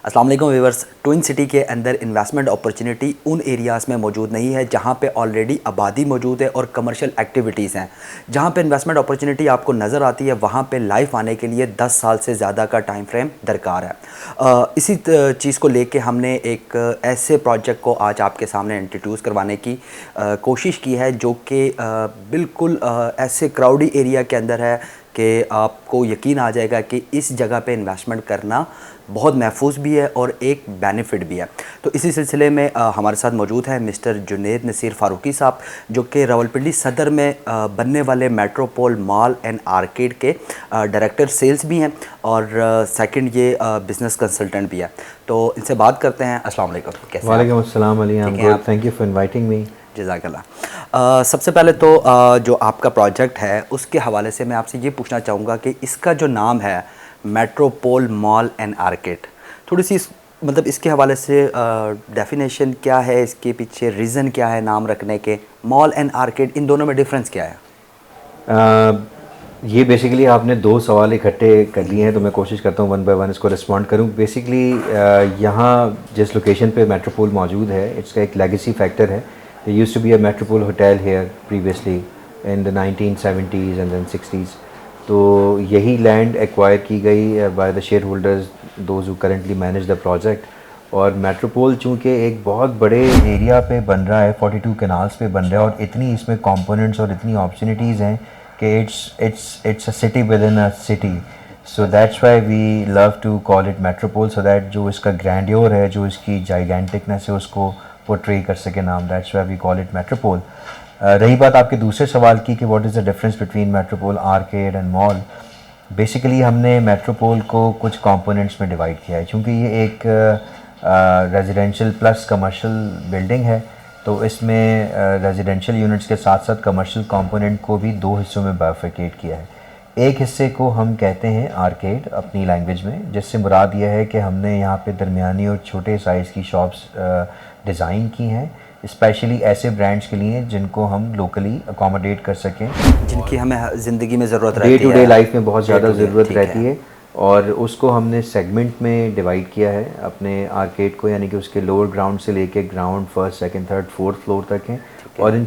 अस्सलाम वालेकुम viewers. Twin city के अंदर इन्वेस्टमेंट अपॉर्चुनिटी उन एरियाज़ में मौजूद नहीं है जहां पे ऑलरेडी आबादी मौजूद है और कमर्शियल एक्टिविटीज़ हैं। जहां पे इन्वेस्टमेंट अपॉर्चुनिटी आपको नज़र आती है वहां पे लाइफ आने के लिए 10 साल से ज़्यादा का टाइम फ्रेम दरकार है। इसी चीज़ को लेके हमने एक ऐसे प्रोजेक्ट को आज आपके सामने इंट्रोड्यूस करवाने की कोशिश की है जो कि बिल्कुल ऐसे क्राउडी एरिया के अंदर है कि आपको यकीन आ जाएगा कि इस जगह पे इन्वेस्टमेंट करना बहुत महफूज भी है और एक बेनिफिट भी है। तो इसी सिलसिले में हमारे साथ मौजूद है मिस्टर जुनैद नसीर फ़ारूकी साहब, जो कि रावलपिंडी सदर में बनने वाले मेट्रोपोल मॉल एंड आर्केड के डायरेक्टर सेल्स भी हैं और सेकंड ये बिज़नेस कंसल्टेंट भी है। तो इनसे बात करते हैं। अस्सलाम वालेकुम। कैसे हैं? वालेकुम अस्सलाम अली, I am good, thank you for inviting me. जज़ाकल्लाह। सबसे पहले तो जो आपका प्रोजेक्ट है उसके हवाले से मैं आपसे ये पूछना चाहूँगा कि इसका जो नाम है मेट्रोपोल मॉल एंड आर्केड, थोड़ी सी मतलब इसके हवाले से डेफिनेशन क्या है, इसके पीछे रीज़न क्या है नाम रखने के, मॉल एंड आर्केड इन दोनों में डिफरेंस क्या है? ये बेसिकली आपने दो सवाल इकट्ठे कर लिए हैं, तो मैं कोशिश करता हूँ वन बाय वन इसको रिस्पॉन्ड करूँ। बेसिकली यहाँ जिस लोकेशन पे मेट्रोपोल मौजूद है, इसका एक लेगेसी फैक्टर है। There used to be a Metropole hotel here previously in the 1970s and then 60s. तो यही लैंड एक्वायर की गई by the share holders, those who currently manage the project. और मेट्रोपोल चूँकि एक बहुत बड़े एरिया पे बन रहा है, 42 कैनाल्स पे बन रहा है, और इतनी इसमें कंपोनेंट्स और इतनी अपॉर्चुनिटीज़ हैं कि it's a city within a city. So that's why we love to call it Metropole, so that जो इसका ग्रैंडियोर है, जो इसकी जाइगेंटिकनेस है, उसको पोर्ट्रे कर सके नाम। That's why we call it Metropole. रही बात आपके दूसरे सवाल की कि what is the difference between Metropole, arcade and mall. Basically हमने मेट्रोपोल को कुछ कंपोनेंट्स में डिवाइड किया है। चूँकि ये एक रेजिडेंशियल प्लस कमर्शियल बिल्डिंग है, तो इसमें रेजिडेंशियल यूनिट्स के साथ साथ कमर्शियल कंपोनेंट को भी दो हिस्सों में बाइफरकेट किया है। एक हिस्से को हम कहते हैं आर्केड अपनी लैंग्वेज में, जिससे मुराद यह है कि हमने यहाँ पे दरमियानी और छोटे साइज़ की शॉप्स डिज़ाइन की हैं, स्पेशली ऐसे ब्रांड्स के लिए जिनको हम लोकली अकोमोडेट कर सकें, जिनकी हमें ज़िंदगी में ज़रूरत रहती है, डे टू डे लाइफ में बहुत ज़्यादा ज़रूरत रहती है। और उसको हमने सेगमेंट में डिवाइड किया है अपने आर्केड को, यानी कि उसके लोअर ग्राउंड से लेके ground first, second, third, fourth floor तक हैं। और इन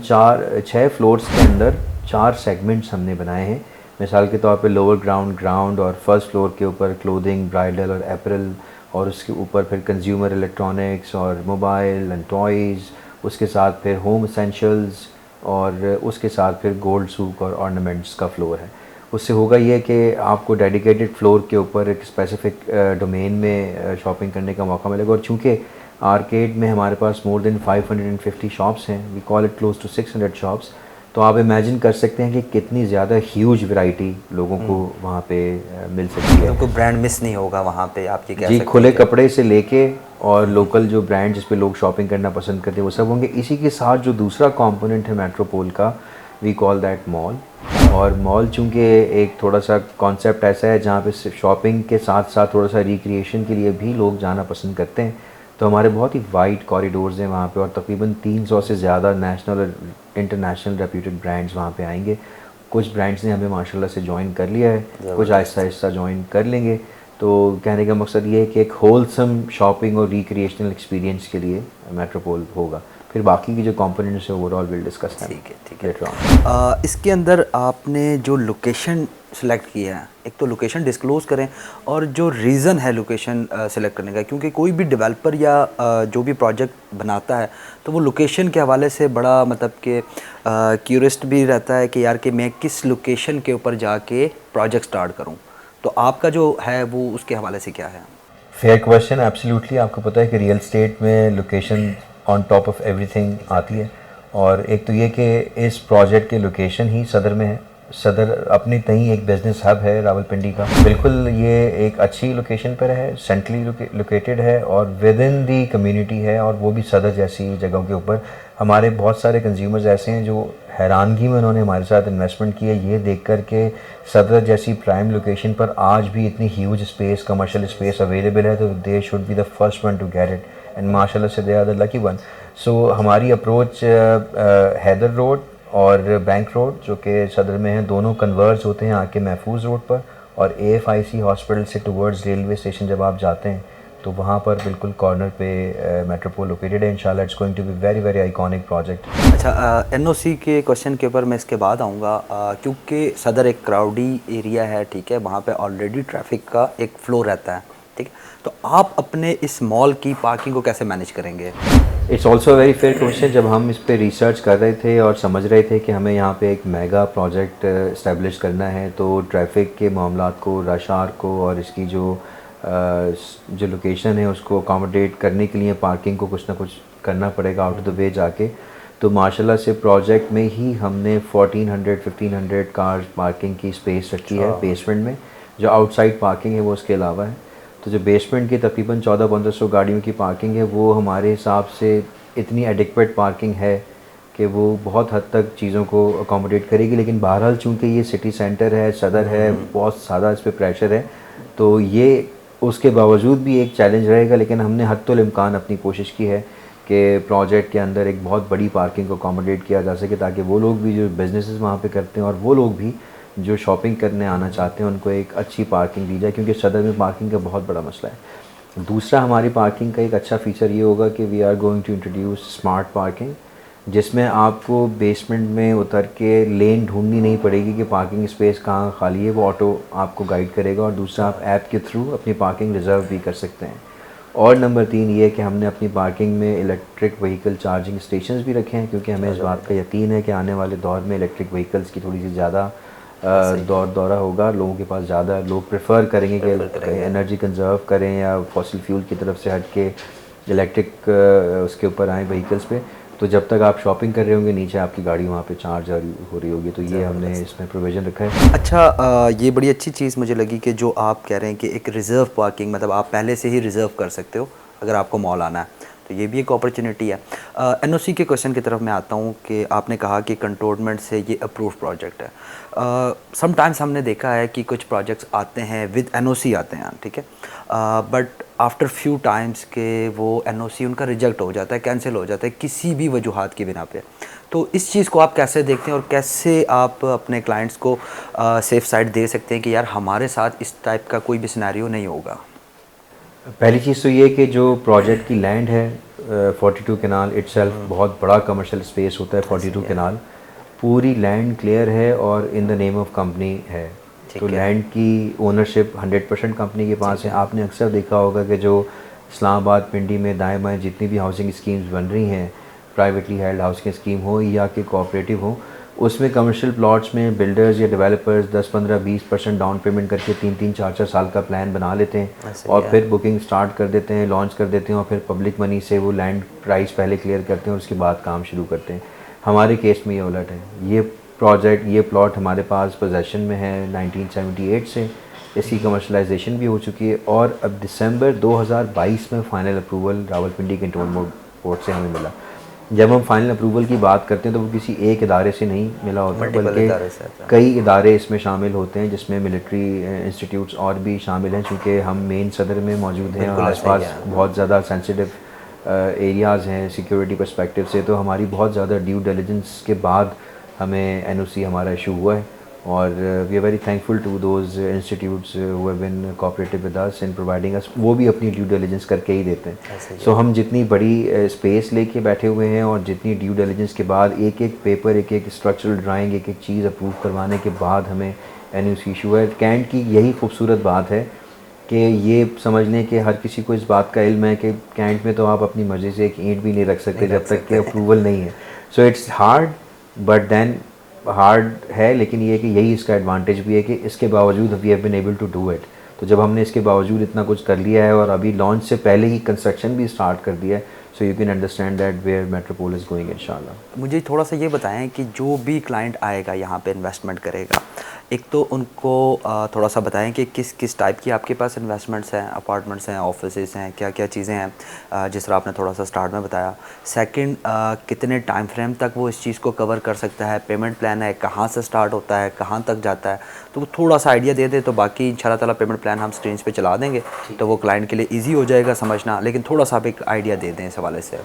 6 फ्लोर्स के अंदर 4 सेगमेंट्स हमने बनाए हैं। मिसाल के तौर पे लोअर ग्राउंड और फर्स्ट फ्लोर के ऊपर क्लोथिंग, ब्राइडल और एपरल, और उसके ऊपर फिर कंज्यूमर इलेक्ट्रॉनिक्स और मोबाइल एंड टॉयज़, उसके साथ फिर होम एसेंशियल्स, और उसके साथ फिर गोल्ड सूक और ऑर्नामेंट्स का फ्लोर है। उससे होगा ये कि आपको डेडिकेटेड फ्लोर के ऊपर एक स्पेसिफिक डोमेन में शॉपिंग करने का मौका मिलेगा। और चूँकि आर्केड में हमारे पास मोर देन 550 शॉप्स हैं, we call it close to 600 shops, तो आप इमेजिन कर सकते हैं कि कितनी ज़्यादा ह्यूज वैरायटी लोगों को वहाँ पे मिल सकती है। तो कोई ब्रांड मिस नहीं होगा वहाँ पे, आप ये कह जी, सकते खुले हैं। कपड़े से लेके और लोकल जो ब्रांड जिस पे लोग शॉपिंग करना पसंद करते हैं वो सब होंगे। इसी के साथ जो दूसरा कंपोनेंट है मेट्रोपोल का, वी कॉल दैट मॉल। और मॉल चूँकि एक थोड़ा सा कॉन्सेप्ट ऐसा है जहाँ पे शॉपिंग के साथ साथ थोड़ा सा रिक्रिएशन के लिए भी लोग जाना पसंद करते हैं, तो हमारे बहुत ही वाइड कॉरिडोर्स हैं वहाँ पे, और तकरीबन 300 से ज़्यादा नेशनल और इंटरनेशनल रेप्यूटेड ब्रांड्स वहाँ पे आएंगे। कुछ ब्रांड्स ने हमें माशाल्लाह से ज्वाइन कर लिया है, कुछ आहिस्ता आहिस्ता ज्वाइन कर लेंगे। तो कहने का मकसद ये है कि एक होलसम शॉपिंग और रिक्रिएशनल एक्सपीरियंस के लिए मेट्रोपोल होगा। फिर बाकी की जो कंपोनेंट्स है ओवरऑल विल डिस्कस। ठीक है। इसके अंदर आपने जो लोकेशन सेलेक्ट की है, एक तो लोकेशन डिस्क्लोज़ करें और जो रीज़न है लोकेशन सेलेक्ट करने का, क्योंकि कोई भी डेवलपर या जो भी प्रोजेक्ट बनाता है तो वो लोकेशन के हवाले से बड़ा मतलब कि क्यूरियस्ट भी रहता है कि यार कि मैं किस लोकेशन के ऊपर जाके प्रोजेक्ट स्टार्ट करूं। तो आपका जो है वो उसके हवाले से क्या है? Fair question, absolutely. आपको पता है कि रियल स्टेट में location on top of everything आती है, और एक तो ये कि इस प्रोजेक्ट की लोकेशन ही सदर में है। सदर अपनी तहीं एक बिज़नेस हब है रावलपिंडी का, बिल्कुल ये एक अच्छी लोकेशन पर है, सेंट्रली लोकेटेड है और विद इन दी कम्युनिटी है, और वो भी सदर जैसी जगहों के ऊपर। हमारे बहुत सारे कंज्यूमर्स ऐसे हैं जो हैरानगी में उन्होंने हमारे साथ इन्वेस्टमेंट किया ये देख कर के सदर जैसी प्राइम लोकेशन पर आज भी इतनी huge space, commercial space available है, तो they should be the first one to get it, and माशाल्लाह से they are the lucky one. So हमारी अप्रोच हैदर रोड और बैंक रोड जो कि सदर में हैं, दोनों कन्वर्ज होते हैं आके महफूज रोड पर, और AFIC हॉस्पिटल से टुवर्ड्स रेलवे स्टेशन जब आप जाते हैं तो वहाँ पर बिल्कुल कॉर्नर पे मेट्रोपोल लोकेटेड है। इंशाल्लाह it's going to be very very iconic project. अच्छा, एनओसी के क्वेश्चन के ऊपर मैं इसके बाद आऊँगा, क्योंकि सदर एक क्राउडी एरिया है, ठीक है, वहाँ पे ऑलरेडी ट्रैफिक का एक फ़्लो रहता है, ठीक है, तो आप अपने इस मॉल की पार्किंग को कैसे मैनेज करेंगे? It's also very fair question. जब हम इस पे रिसर्च कर रहे थे और समझ रहे थे कि हमें यहाँ पे एक मेगा प्रोजेक्ट इस्टेब्लिश करना है, तो ट्रैफिक के मामलात को, रश आवर को और इसकी जो लोकेशन है उसको अकोमोडेट करने के लिए पार्किंग को कुछ ना कुछ करना पड़ेगा आउट ऑफ द वे जाके। तो माशाल्लाह से प्रोजेक्ट में ही हमने 1400-1500 कार पार्किंग की स्पेस रखी है बेसमेंट में। जो आउटसाइड पार्किंग है वो उसके अलावा है। तो जो बेसमेंट की तकरीबन 1400-1500 गाड़ियों की पार्किंग है वो हमारे हिसाब से इतनी एडिक्वेट पार्किंग है कि वो बहुत हद तक चीज़ों को अकोमोडेट करेगी। लेकिन बहरहाल चूँकि ये सिटी सेंटर है, सदर है, बहुत ज़्यादा इस पर प्रेशर है, तो ये उसके बावजूद भी एक चैलेंज रहेगा। लेकिन हमने हद्दुल इम्कान अपनी कोशिश की है कि प्रोजेक्ट के अंदर एक बहुत बड़ी पार्किंग को अकोमोडेट किया जा सके, ताकि वो लोग भी जो बिज़नेसेस वहाँ पे करते हैं और वो लोग भी जो शॉपिंग करने आना चाहते हैं उनको एक अच्छी पार्किंग दी जाए, क्योंकि सदर में पार्किंग का बहुत बड़ा मसला है। दूसरा, हमारी पार्किंग का एक अच्छा फ़ीचर ये होगा कि we are going to introduce smart parking, जिसमें आपको बेसमेंट में उतर के लेन ढूंढनी नहीं पड़ेगी कि पार्किंग स्पेस कहाँ खाली है, वो ऑटो आपको गाइड करेगा। और दूसरा, आप ऐप के थ्रू अपनी पार्किंग रिज़र्व भी कर सकते हैं। और नंबर 3 ये है कि हमने अपनी पार्किंग में इलेक्ट्रिक व्हीकल चार्जिंग स्टेशंस भी रखे हैं, क्योंकि हमें इस बात का यकीन है कि आने वाले दौर में इलेक्ट्रिक व्हीकल्स की थोड़ी सी ज़्यादा दौरा होगा। लोगों के पास ज़्यादा लोग प्रेफर करेंगे कि एनर्जी कंजर्व करें या फॉसिल फ्यूल की तरफ से हट के इलेक्ट्रिक उसके ऊपर आएँ व्हीकल्स पे। तो जब तक आप शॉपिंग कर रहे होंगे, नीचे आपकी गाड़ी वहाँ पे चार्ज हो रही होगी। तो ये हमने इसमें प्रोविज़न रखा है। अच्छा, ये बड़ी अच्छी चीज़ मुझे लगी कि जो आप कह रहे हैं कि एक रिज़र्व पार्किंग, मतलब आप पहले से ही रिज़र्व कर सकते हो अगर आपको मॉल आना है, तो ये भी एक अपॉर्चुनिटी है। एनओसी के क्वेश्चन की तरफ मैं आता हूँ कि आपने कहा कि कंटोनमेंट से ये अप्रूव्ड प्रोजेक्ट है। समटाइम्स हमने देखा है कि कुछ प्रोजेक्ट्स आते हैं विद एनओसी आते हैं, ठीक है, बट आफ्टर फ्यू टाइम्स के वो एनओसी उनका रिजेक्ट हो जाता है, कैंसिल हो जाता है किसी भी वजूहात की बिना पे। तो इस चीज़ को आप कैसे देखते हैं और कैसे आप अपने क्लाइंट्स को सेफ साइड दे सकते हैं कि यार हमारे साथ इस टाइप का कोई भी सिनेरियो नहीं होगा? पहली चीज़ तो ये कि जो प्रोजेक्ट की लैंड है 42 कनाल इटसेल्फ बहुत बड़ा कमर्शियल स्पेस होता है। 42 कनाल पूरी लैंड क्लियर है और in the name of company है। तो लैंड की ओनरशिप 100% कंपनी के पास है। आपने अक्सर देखा होगा कि जो इस्लामाबाद पिंडी में दाएं बाएं जितनी भी हाउसिंग स्कीम्स बन रही हैं, प्राइवेटली हेल्ड हाउसिंग स्कीम हो या कि कोऑपरेटिव हो, उसमें कमर्शियल प्लॉट्स में बिल्डर्स या डेवलपर्स 10-15-20% डाउन पेमेंट करके 3-4 साल का प्लान बना लेते हैं और फिर बुकिंग स्टार्ट कर देते हैं, लॉन्च कर देते हैं और फिर पब्लिक मनी से वो लैंड प्राइस पहले क्लियर करते हैं और उसके बाद काम शुरू करते हैं। हमारे केस में ये उलट है। ये प्लॉट हमारे पास पोजेसन में है 1978 से। इसकी कमर्शलाइजेशन भी हो चुकी है और अब दिसंबर 2022 में final approval Rawalpindi cantonment board से हमें मिला। जब हम फाइनल अप्रूवल की बात करते हैं तो वो किसी एक इदारे से नहीं मिला होता, बल्कि कई इदारे इसमें शामिल होते हैं, जिसमें मिलिट्री इंस्टीट्यूट्स और भी शामिल हैं। चूँकि हम मेन सदर में मौजूद हैं और आसपास बहुत ज़्यादा सेंसिटिव एरियाज़ हैं सिक्योरिटी पर्सपेक्टिव से, तो हमारी बहुत ज़्यादा ड्यू डिलिजेंस के बाद हमें एनओसी हमारा इशू हुआ है। और we are very thankful to those institutes who have been cooperative with us in providing us. वो भी अपनी ड्यू डिलिजेंस करके ही देते हैं। सो हम जितनी बड़ी स्पेस लेके बैठे हुए हैं और जितनी ड्यू डिलिजेंस के बाद एक एक पेपर, एक एक स्ट्रक्चरल ड्राइंग, एक एक चीज़ अप्रूव करवाने के बाद हमें एनओसी इशू है। कैंट की यही खूबसूरत बात है कि ये समझ लें कि हर किसी को इस बात का इल्म है कि कैंट में तो आप अपनी मर्ज़ी से एक ईंट भी नहीं रख सकते जब तक कि अप्रूवल नहीं है। So it's hard, but then hard है, लेकिन ये है कि यही इसका एडवांटेज भी है कि इसके बावजूद we have been able to do it. तो जब हमने इसके बावजूद इतना कुछ कर लिया है और अभी लॉन्च से पहले ही कंस्ट्रक्शन भी स्टार्ट कर दिया है, so you can understand that where Metropole is going इंशाल्लाह। मुझे थोड़ा सा ये बताएं कि जो भी क्लाइंट आएगा यहाँ पे इन्वेस्टमेंट करेगा, एक तो उनको थोड़ा सा बताएं कि किस किस टाइप की आपके पास इन्वेस्टमेंट्स हैं, अपार्टमेंट्स हैं, ऑफिसेस हैं, क्या क्या चीज़ें हैं, जिस तरह आपने थोड़ा सा स्टार्ट में बताया। सेकंड, कितने टाइम फ्रेम तक वो इस चीज़ को कवर कर सकता है, पेमेंट प्लान है, कहाँ से स्टार्ट होता है, कहाँ तक जाता है, तो वो थोड़ा सा आइडिया दे दे तो बाकी इंशाल्लाह ताला पेमेंट प्लान हम स्क्रीन पे चला देंगे, तो वो क्लाइंट के लिए ईजी हो जाएगा समझना। लेकिन थोड़ा सा आप एक आइडिया दे दें इस हवाले से।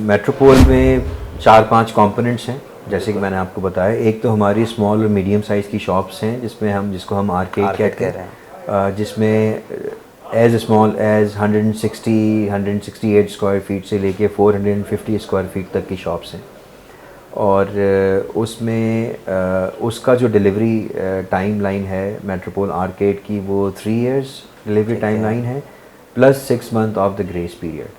मेट्रोपोल में 4-5 कंपोनेंट्स हैं, जैसे कि मैंने आपको बताया। एक तो हमारी स्मॉल और मीडियम साइज़ की शॉप्स हैं जिसको हम आर्केड कहते हैं, जिसमें as small as 168 square feet से लेके 450 स्क्वायर फीट तक की शॉप्स हैं। और उसमें उसका जो डिलीवरी टाइम लाइन है मेट्रोपोल आर्केड की, वो 3 इयर्स डिलीवरी टाइम लाइन है plus 6 month of the grace period.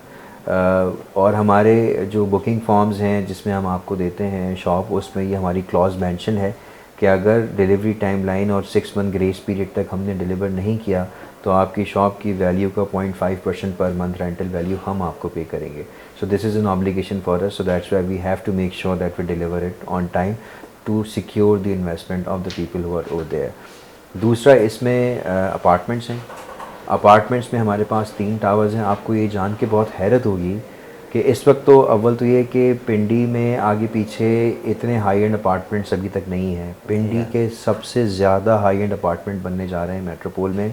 और हमारे जो बुकिंग फॉर्म्स हैं जिसमें हम आपको देते हैं शॉप, उसमें ये हमारी क्लॉज मेंशन है कि अगर डिलीवरी टाइम लाइन और 6 मंथ ग्रेस पीरियड तक हमने डिलीवर नहीं किया तो आपकी शॉप की वैल्यू का 0.5% पर मंथ रेंटल वैल्यू हम आपको पे करेंगे। So this is an obligation for us, so that's why we have to make sure that we deliver it on time to secure the investment of the people who are over there. दूसरा इसमें apartments हैं। Apartments में हमारे पास 3 towers हैं। आपको ये जान के बहुत हैरत होगी कि इस वक्त तो अव्वल तो ये कि पिंडी में आगे पीछे इतने हाई एंड अपार्टमेंट्स अभी तक नहीं हैं। पिंडी के सबसे ज़्यादा हाई एंड अपार्टमेंट बनने जा रहे हैं मेट्रोपोल में।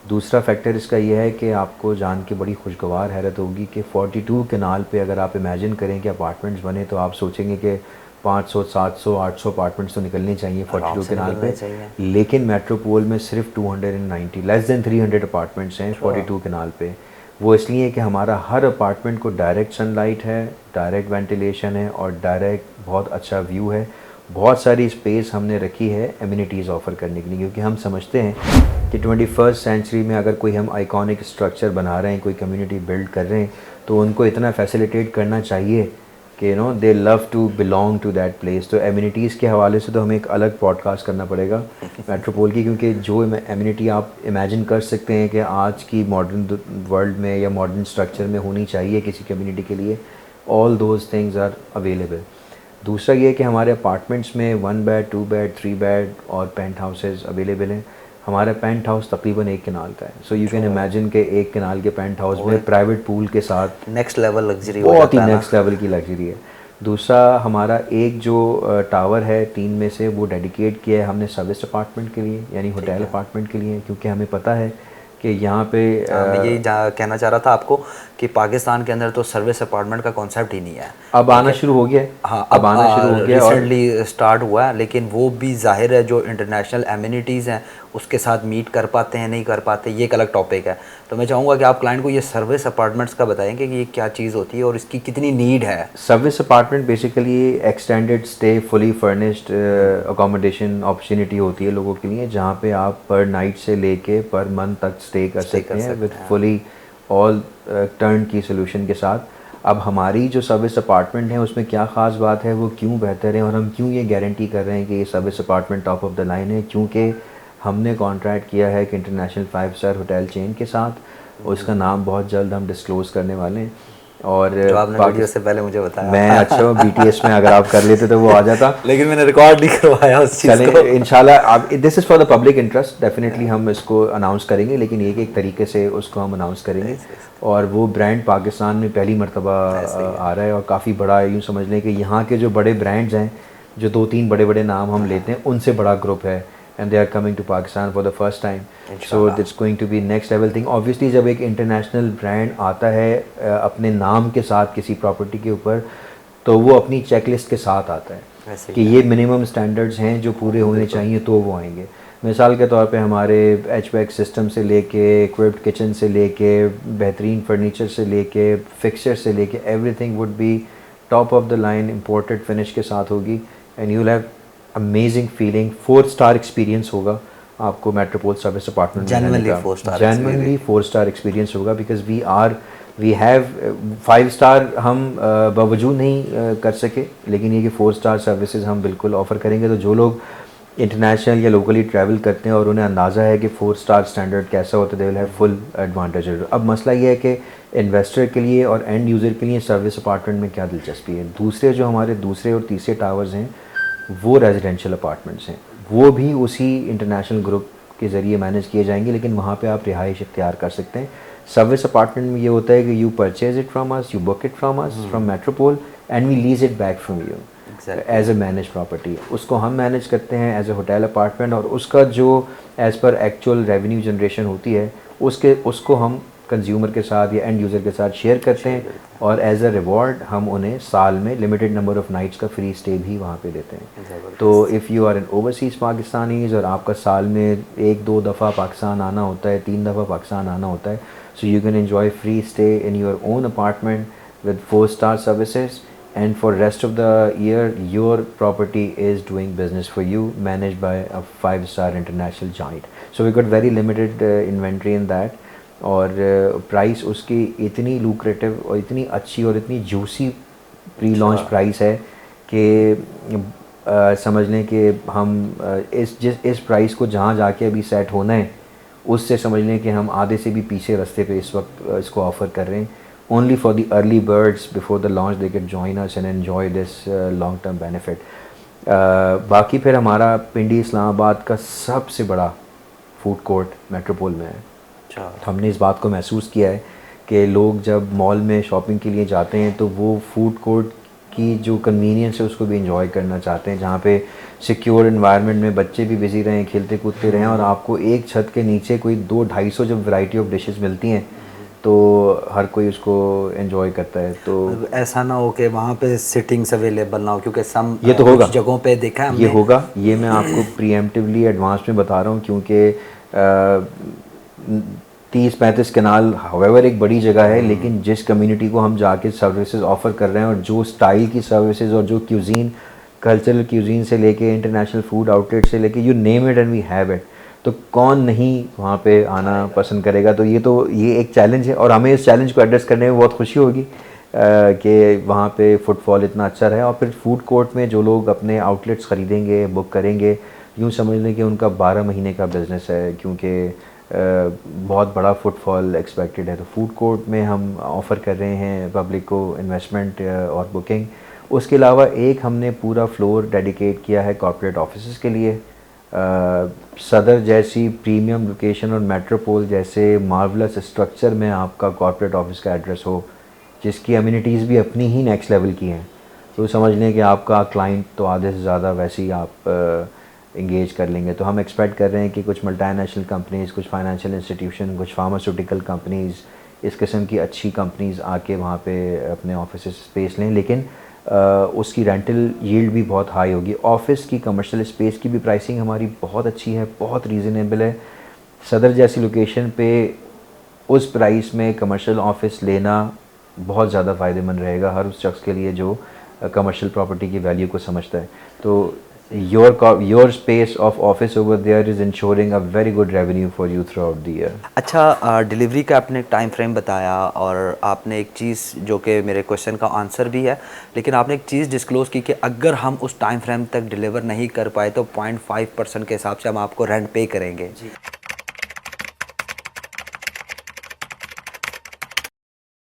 दूसरा फैक्टर इसका ये है कि आपको जान के बड़ी खुशगवार हैरत होगी कि 42 कनाल पे अगर आप इमेजिन करें कि अपार्टमेंट्स बने तो आप सोचेंगे कि 500, 700, 800 अपार्टमेंट्स तो निकलने चाहिए 42 कनाल पे, लेकिन मेट्रोपोल में सिर्फ 290 लेस दैन 300 अपार्टमेंट्स हैं 42 कनाल पे। वो इसलिए कि हमारा हर अपार्टमेंट को डायरेक्ट सनलाइट है, डायरेक्ट वेंटिलेशन है और डायरेक्ट बहुत अच्छा व्यू है। बहुत सारी स्पेस हमने रखी है एमिनिटीज़ ऑफ़र करने के लिए, क्योंकि हम समझते हैं कि 21st सेंचुरी में अगर कोई हम आइकॉनिक स्ट्रक्चर बना रहे हैं, कोई कम्युनिटी बिल्ड कर रहे हैं, तो उनको इतना फैसिलिटेट करना चाहिए कि they love to belong to that place. तो एमिनिटीज़ के हवाले से तो हमें एक अलग पॉडकास्ट करना पड़ेगा मेट्रोपोल की, क्योंकि जो एमिनिटी आप इमेजिन कर सकते हैं कि आज की मॉडर्न वर्ल्ड में या मॉडर्न स्ट्रक्चर में होनी चाहिए किसी कम्युनिटी के लिए, all those things are available. दूसरा ये कि हमारे अपार्टमेंट्स में 1 बेड, 2 बेड, 3 बेड और पेंट हाउसेज अवेलेबल हैं। हमारा पेंट हाउस तकरीबन 1 कनाल का है। सो यू कैन इमेजिन के 1 कनाल के पेंट हाउस में प्राइवेट पूल के साथ नेक्स्ट लेवल लग्जरी, बहुत ही नेक्स्ट लेवल की लग्जरी है। दूसरा हमारा एक जो टावर है 3 में से, वो डेडिकेट किया है हमने सर्विस अपार्टमेंट के लिए, यानी होटल अपार्टमेंट के लिए, क्योंकि हमें पता है कि यहाँ पे मैं यही कहना चाह रहा था आपको कि पाकिस्तान के अंदर तो सर्विस अपार्टमेंट का कॉन्सेप्ट ही नहीं है। अब आना शुरू हो गया है। हाँ, अब आना शुरू हो गया, रिसेंटली स्टार्ट हुआ है, लेकिन वो भी जाहिर है जो इंटरनेशनल एमिनिटीज़ हैं उसके साथ मीट कर पाते हैं नहीं कर पाते, ये एक अलग टॉपिक है। तो मैं चाहूँगा कि आप क्लाइंट को ये सर्विस अपार्टमेंट्स का बताएंगे कि ये क्या चीज़ होती है और इसकी कितनी नीड है। Service apartment basically extended stay fully furnished accommodation opportunity होती है लोगों के लिए, जहाँ पे आप पर नाइट से लेके पर मंथ तक स्टे कर सकते हैं विद फुली ऑल टर्न की सोल्यूशन के साथ। अब हमारी जो सर्विस अपार्टमेंट है उसमें क्या ख़ास बात है, वो क्यों बेहतर है और हम क्यों ये गारंटी कर रहे हैं कि ये service apartment top of the line है, क्योंकि हमने कॉन्ट्रैक्ट किया है कि इंटरनेशनल 5 स्टार होटल चेन के साथ। उसका नाम बहुत जल्द हम डिस्क्लोज़ करने वाले हैं। और जो आपने वीडियो से पहले मुझे बताया, मैं अच्छा BTS में अगर आप कर लेते तो वो आ जाता, लेकिन मैंने रिकॉर्ड नहीं करवाया उस चीज़ को। इंशाल्लाह आप, this is for the public interest, definitely हम इसको अनाउंस करेंगे, लेकिन एक तरीके से उसको हम अनाउंस करेंगे। और वो ब्रांड पाकिस्तान में पहली मरतबा आ रहा है और काफ़ी बड़ा, यूँ समझ लें कि यहाँ के जो बड़े ब्रांड्स हैं, जो 2-3 बड़े नाम हम लेते हैं, उनसे बड़ा ग्रुप है, and they are coming to Pakistan for the first time. So it's going to be next level thing. Obviously जब एक इंटरनेशनल ब्रांड आता है अपने नाम के साथ किसी प्रॉपर्टी के ऊपर, तो वो अपनी चेकलिस्ट के साथ आता है कि ये मिनिमम स्टैंडर्ड्स हैं जो पूरे होने चाहिए तो वो आएंगे। मिसाल के तौर पे हमारे HVAC सिस्टम से लेके इक्विप्ड किचन से लेके बेहतरीन फर्नीचर से लेके फिक्सचर से लेके everything would be top of the line imported finish के साथ होगी, and you will have amazing feeling. 4 star experience होगा आपको मेट्रोपोल सर्विस अपार्टमेंट में, जेन्युइनली 4 स्टार एक्सपीरियंस होगा, बिकॉज वी हैव 5 स्टार हम बावजूद नहीं कर सके, लेकिन ये कि 4 स्टार सर्विसेज हम बिल्कुल ऑफ़र करेंगे। तो जो लोग इंटरनेशनल या लोकली ट्रैवल करते हैं और उन्हें अंदाज़ा है कि 4 स्टार स्टैंडर्ड कैसा होता है, they will have full advantage. अब मसला ये है कि इन्वेस्टर के लिए और एंड यूज़र के लिए सर्विस अपार्टमेंट में क्या दिलचस्पी है। दूसरे जो हमारे दूसरे और तीसरे टावर्स हैं वो रेजिडेंशियल अपार्टमेंट्स हैं, वो भी उसी इंटरनेशनल ग्रुप के ज़रिए मैनेज किए जाएंगे, लेकिन वहाँ पे आप रिहाइश इख्तियार कर सकते हैं। सर्विस अपार्टमेंट में ये होता है कि you purchase it from us, you book it from us from Metropole, and we lease it back from you as a manage property. उसको हम मैनेज करते हैं एज अ होटल अपार्टमेंट, और उसका जो as per actual revenue generation होती है उसको हम कंज्यूमर के साथ या एंड यूज़र के साथ शेयर करते हैं और एज अ रिवॉर्ड हम उन्हें साल में लिमिटेड नंबर ऑफ़ नाइट्स का फ्री स्टे भी वहाँ पे देते हैं। तो if you are an overseas Pakistanis और आपका साल में 1-2 दफ़ा पाकिस्तान आना होता है, 3 दफ़ा पाकिस्तान आना होता है, so you can enjoy free stay in your own apartment with 4-star services, and for rest of the year your property is doing business for you, managed by a 5-star international giant. So we got very limited inventory in that, और price उसकी इतनी lucrative और इतनी अच्छी और इतनी juicy pre launch price है कि समझ लें कि हम इस प्राइस को जहाँ जाके अभी सेट होना है उससे समझ लें कि हम आधे से भी पीछे रास्ते पे इस वक्त इसको ऑफ़र कर रहे हैं। Only for the early birds before the launch they can join us and enjoy this long term benefit. बाकी फिर हमारा पिंडी इस्लामाबाद का सबसे बड़ा फूड कोर्ट मेट्रोपोल में है। अच्छा। हमने इस बात को महसूस किया है कि लोग जब मॉल में शॉपिंग के लिए जाते हैं तो वो फूड कोर्ट की जो कन्वीनियंस है उसको भी इंजॉय करना चाहते हैं, जहाँ पे सिक्योर इन्वायरमेंट में बच्चे भी बिज़ी रहें, खेलते कूदते रहें और आपको एक छत के नीचे कोई 200-250 जब वैरायटी ऑफ डिशेस मिलती हैं तो हर कोई उसको एंजॉय करता है। तो ऐसा ना हो कि वहाँ पे सिटिंग्स अवेलेबल ना हो, क्योंकि सम ये तो होगा, कुछ जगहों पे देखा है हमने। ये होगा, ये मैं आपको प्रीएम्प्टिवली एडवांस में बता रहा हूँ, क्योंकि 30-35 कनाल हावेवर एक बड़ी जगह है, लेकिन जिस कम्युनिटी को हम जाके सर्विसेज ऑफ़र कर रहे हैं और जो स्टाइल की सर्विसेज और जो क्यूजीन, कल्चरल क्यूजीन से लेके इंटरनेशनल फूड आउटलेट से लेके you name it and we have it, तो कौन नहीं वहाँ पे आना पसंद करेगा। तो ये एक चैलेंज है और हमें इस चैलेंज को एड्रेस करने में बहुत खुशी होगी कि वहाँ पे फुटफॉल इतना अच्छा रहे। और फिर फूड कोर्ट में जो लोग अपने आउटलेट्स ख़रीदेंगे, बुक करेंगे, यूँ समझ लें कि उनका 12 महीने का बिज़नेस है, क्योंकि बहुत बड़ा फुटफॉल एक्सपेक्टेड है। तो फूड कोर्ट में हम ऑफ़र कर रहे हैं पब्लिक को इन्वेस्टमेंट और बुकिंग। उसके अलावा एक हमने पूरा फ्लोर डेडिकेट किया है कॉर्पोरेट ऑफिसेज़ के लिए। सदर जैसी प्रीमियम लोकेशन और मेट्रोपोल जैसे मार्वलस स्ट्रक्चर में आपका कॉर्पोरेट ऑफिस का एड्रेस हो, जिसकी अम्यूनिटीज़ भी अपनी ही नेक्स्ट लेवल की हैं, तो समझ लें कि आपका क्लाइंट तो आधे से ज़्यादा वैसे ही आप इंगेज कर लेंगे। तो हम एक्सपेक्ट कर रहे हैं कि कुछ मल्टीनेशनल कंपनीज़, कुछ फाइनेंशियल इंस्टीट्यूशन, कुछ फार्मास्यूटिकल कंपनीज़, इस किस्म की अच्छी कंपनीज़ आके वहाँ पे अपने ऑफिस स्पेस लें, लेकिन उसकी रेंटल यील्ड भी बहुत हाई होगी। ऑफिस की कमर्शियल स्पेस की भी प्राइसिंग हमारी बहुत अच्छी है, बहुत रीज़नेबल है। सदर जैसी लोकेशन पे उस प्राइस में कमर्शियल ऑफिस लेना बहुत ज़्यादा फ़ायदेमंद रहेगा हर उस शख्स के लिए जो कमर्शियल प्रॉपर्टी की वैल्यू को समझता है। तो your space of office over there is ensuring a very good revenue for you throughout the year. अच्छा, डिलीवरी का आपने एक टाइम फ्रेम बताया और आपने एक चीज़ जो कि मेरे क्वेश्चन का आंसर भी है, लेकिन आपने एक चीज़ डिस्क्लोज़ की कि अगर हम उस टाइम फ्रेम तक डिलीवर नहीं कर पाए तो 0.5% के हिसाब से हम आपको रेंट पे करेंगे।